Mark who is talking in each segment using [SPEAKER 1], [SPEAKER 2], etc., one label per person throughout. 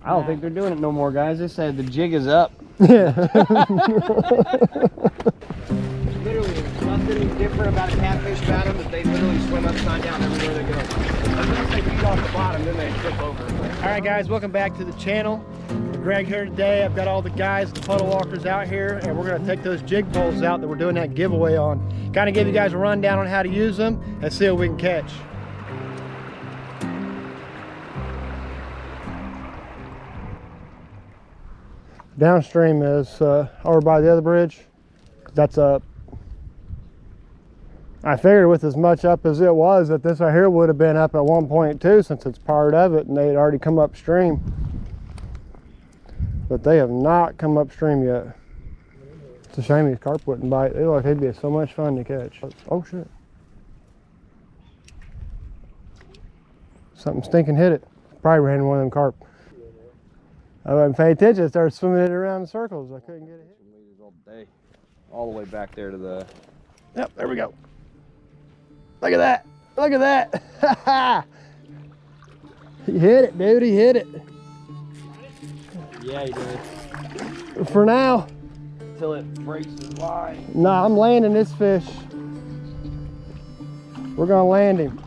[SPEAKER 1] I don't think they're doing it no more, guys. They said the jig is up.
[SPEAKER 2] Yeah.
[SPEAKER 1] Literally, there's nothing different about a catfish pattern, but they literally swim upside down everywhere they go. Unless they feed off the bottom, then they flip over.
[SPEAKER 2] All right, guys, welcome back to the channel. Greg here today. I've got all the guys, the puddle walkers out here, and we're gonna take those jig poles out that we're doing that giveaway on. Kind of give you guys a rundown on how to use them and see what we can catch. Downstream is over by the other bridge. That's up. I figured with as much up as it was that this right here would have been up at 1.2 since it's part of it and they had already come upstream. But they have not come upstream yet. It's a shame these carp wouldn't bite. They look like they'd be so much fun to catch. Oh shit. Something stinking hit it. Probably ran one of them carp. I wasn't paying attention. I started swimming it around in circles. I couldn't get it hit.
[SPEAKER 1] All day, all the way back there to the.
[SPEAKER 2] Yep, there we go. Look at that. Look at that. He hit it, dude. He hit it.
[SPEAKER 1] Yeah, he did.
[SPEAKER 2] For now.
[SPEAKER 1] Until it breaks his line.
[SPEAKER 2] Nah, I'm landing this fish. We're gonna land him.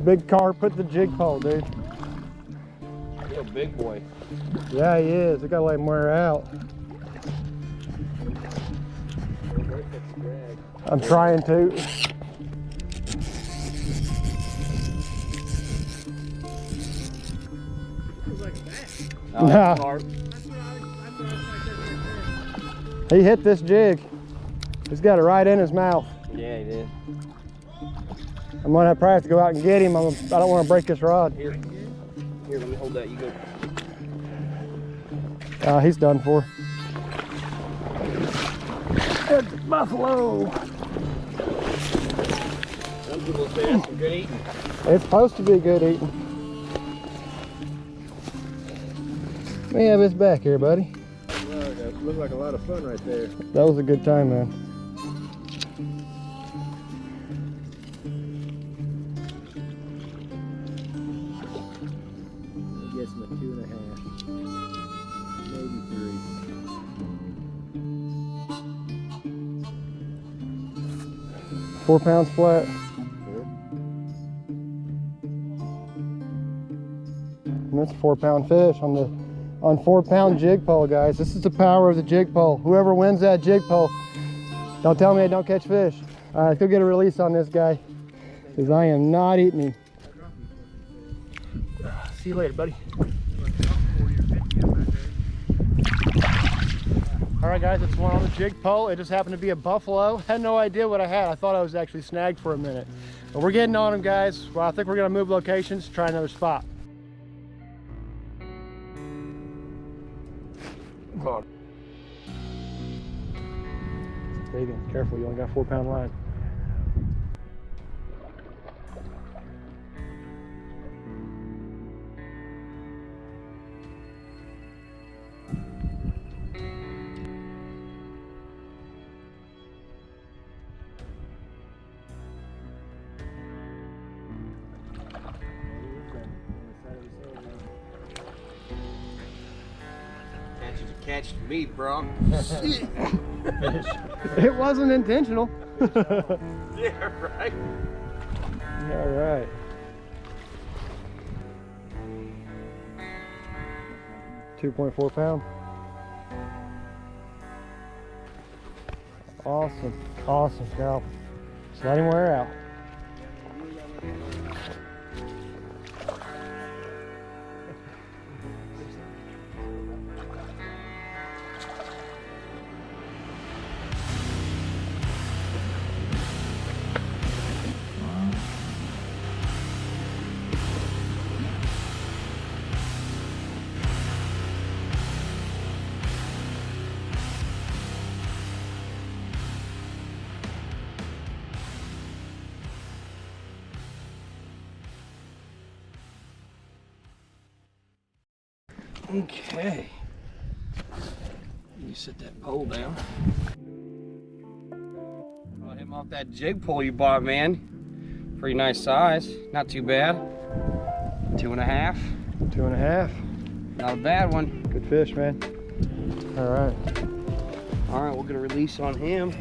[SPEAKER 2] Big carp, put the jig pole, dude.
[SPEAKER 1] He's a big boy.
[SPEAKER 2] Yeah, he is. I gotta let him wear out. I'm trying to.
[SPEAKER 1] No,
[SPEAKER 2] Nah.
[SPEAKER 1] carp.
[SPEAKER 2] He hit this jig. He's got it right in his mouth.
[SPEAKER 1] Yeah, he did.
[SPEAKER 2] I'm gonna probably have to go out and get him. I don't want to break this rod.
[SPEAKER 1] Here, let me hold that. You go.
[SPEAKER 2] He's done for. It's buffalo.
[SPEAKER 1] Some people say that's some good eating.
[SPEAKER 2] It's supposed to be good eating. Let me have this back here, buddy.
[SPEAKER 1] That looked like a lot of fun right there.
[SPEAKER 2] That was a good time, man.
[SPEAKER 1] I guess I'm at 2.5, maybe 3.
[SPEAKER 2] 4 pounds flat. And that's a 4-pound fish on 4-pound jig pole, guys. This is the power of the jig pole. Whoever wins that jig pole, don't tell me I don't catch fish. All right, let's go get a release on this guy, because I am not eating him. See you later, buddy. All right, guys, it's one on the jig pole. It just happened to be a buffalo. Had no idea what I had. I thought I was actually snagged for a minute. But we're getting on him, guys. Well, I think we're gonna move locations, try another spot. Breathing, careful, you only got 4-pound line.
[SPEAKER 1] Catch me, bro.
[SPEAKER 2] It wasn't intentional.
[SPEAKER 1] Yeah, right.
[SPEAKER 2] All right. .4 pound. Awesome, awesome scalp. Just let him wear out.
[SPEAKER 1] Okay. You set that pole down. Got him off that jig pole you bought, man. Pretty nice size. Not too bad. 2.5.
[SPEAKER 2] 2.5.
[SPEAKER 1] Not a bad one.
[SPEAKER 2] Good fish, man. All right.
[SPEAKER 1] All right, we'll get a release on him.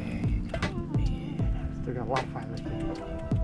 [SPEAKER 2] Still got a lot of fire left in.